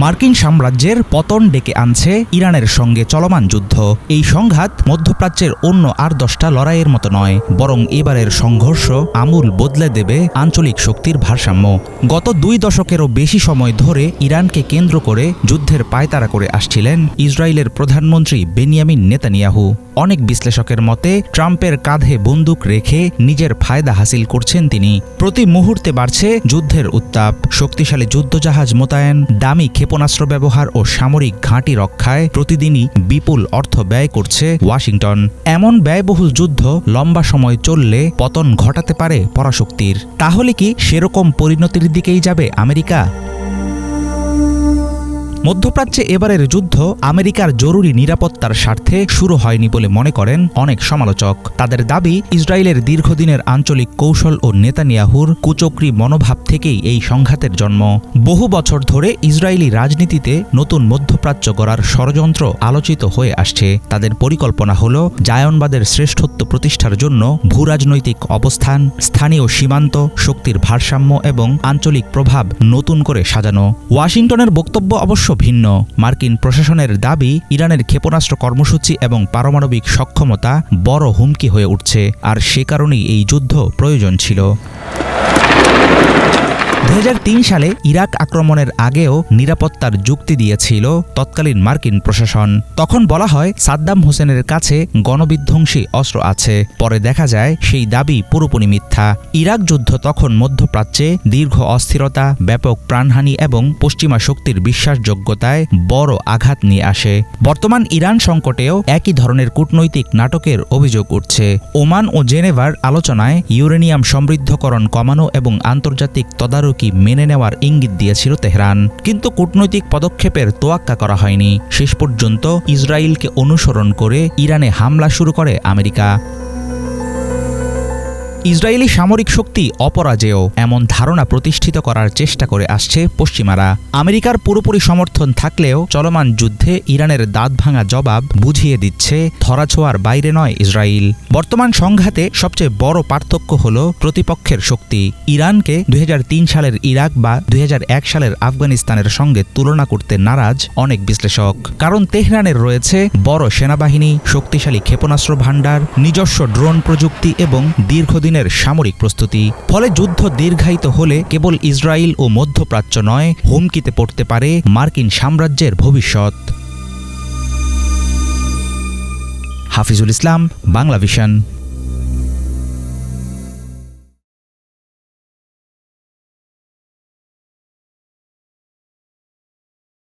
মার্কিন সাম্রাজ্যের পতন ডেকে আনছে ইরানের সঙ্গে চলমান যুদ্ধ। এই সংঘাত মধ্যপ্রাচ্যের অন্য আর 10টা লড়াইয়ের মতো নয়, বরং এবারের সংঘর্ষ আমূল বদলে দেবে আঞ্চলিক শক্তির ভারসাম্য। গত 2 দশকেরও বেশি সময় ধরে ইরানকে কেন্দ্র করে যুদ্ধের পায়তারা করে আসছিলেন ইসরায়েলের প্রধানমন্ত্রী বেনিয়ামিন নেতানিয়াহু। অনেক বিশ্লেষকের মতে ট্রাম্পের কাঁধে বন্দুক রেখে নিজের ফায়দা হাসিল করছেন তিনি। প্রতি মুহূর্তে বাড়ছে যুদ্ধের উত্তাপ, শক্তিশালী যুদ্ধজাহাজ মোতায়েন, দামি ক্ষেপণাস্ত্র ব্যবহার ও সামরিক ঘাঁটি রক্ষায় প্রতিদিনই বিপুল অর্থ ব্যয় করছে ওয়াশিংটন। এমন ব্যয়বহুল যুদ্ধ লম্বা সময় চললে পতন ঘটাতে পারে পরাশক্তির। তাহলে কি সেরকম পরিণতির দিকেই যাবে আমেরিকা? মধ্যপ্রাচ্যে এবারের যুদ্ধ আমেরিকার জরুরি নিরাপত্তার স্বার্থে শুরু হয়নি বলে মনে করেন অনেক সমালোচক। তাদের দাবি, ইসরায়েলের দীর্ঘদিনের আঞ্চলিক কৌশল ও নেতানিয়াহুর কুচক্রী মনোভাব থেকেই এই সংঘাতের জন্ম। বহু বছর ধরে ইসরায়েলি রাজনীতিতে নতুন মধ্যপ্রাচ্য গড়ার ষড়যন্ত্র আলোচিত হয়ে আসছে। তাদের পরিকল্পনা হল জায়নবাদের শ্রেষ্ঠত্ব প্রতিষ্ঠার জন্য ভূরাজনৈতিক অবস্থান, স্থানীয় সীমান্ত, শক্তির ভারসাম্য এবং আঞ্চলিক প্রভাব নতুন করে সাজানো। ওয়াশিংটনের বক্তব্য অবশ্য ভিন্ন। মার্কিন প্রশাসনের দাবি, ইরানের ক্ষেপণাস্ত্র কর্মসূচি এবং পারমাণবিক সক্ষমতা বড় হুমকি হয়ে উঠছে, আর সে কারণেই এই যুদ্ধ প্রয়োজন ছিল। 2003 সালে ইরাক আক্রমণের আগেও নিরাপত্তার যুক্তি দিয়েছিল তৎকালীন মার্কিন প্রশাসন। তখন বলা হয় সাদ্দাম হোসেনের কাছে গণবিধ্বংসী অস্ত্র আছে। পরে দেখা যায় সেই দাবি পুরোপুরি মিথ্যা। ইরাক যুদ্ধ তখন মধ্যপ্রাচ্যে দীর্ঘ অস্থিরতা, ব্যাপক প্রাণহানি এবং পশ্চিমা শক্তির বিশ্বাসযোগ্যতায় বড় আঘাত নিয়ে আসে। বর্তমান ইরান সংকটেও একই ধরনের কূটনৈতিক নাটকের অভিযোগ উঠছে। ওমান ও জেনেভার আলোচনায় ইউরেনিয়াম সমৃদ্ধকরণ কমানো এবং আন্তর্জাতিক তদারকি মেনে নেওয়ার ইঙ্গিত দিয়েছিল তেহরান, কিন্তু কূটনৈতিক পদক্ষেপের তোয়াক্কা করা হয়নি। শেষ পর্যন্ত ইসরায়েলকে অনুসরণ করে ইরানে হামলা শুরু করে আমেরিকা। ইসরায়েলি সামরিক শক্তি অপরাজেয় এমন ধারণা প্রতিষ্ঠিত করার চেষ্টা করে আসছে পশ্চিমারা। আমেরিকার পুরোপুরি সমর্থন থাকলেও চলমান যুদ্ধে ইরানের দাঁতভাঙা জবাব বুঝিয়ে দিচ্ছে ধরাছোঁয়ার বাইরে নয় ইসরায়েল। বর্তমান সংঘাতে সবচেয়ে বড় পার্থক্য হল প্রতিপক্ষের শক্তি। ইরানকে 2003 সালের ইরাক বা 2001 সালের আফগানিস্তানের সঙ্গে তুলনা করতে নারাজ অনেক বিশ্লেষক। কারণ তেহরানের রয়েছে বড় সেনাবাহিনী, শক্তিশালী ক্ষেপণাস্ত্র ভাণ্ডার, নিজস্ব ড্রোন প্রযুক্তি এবং দীর্ঘদিন সামরিক প্রস্তুতি। ফলে যুদ্ধ দীর্ঘায়িত হলে কেবল ইসরায়েল ও মধ্যপ্রাচ্য নয়, হুমকিতে পড়তে পারে মার্কিন সাম্রাজ্যের ভবিষ্যৎ। হাফিজুল ইসলাম, বাংলা ভিশন।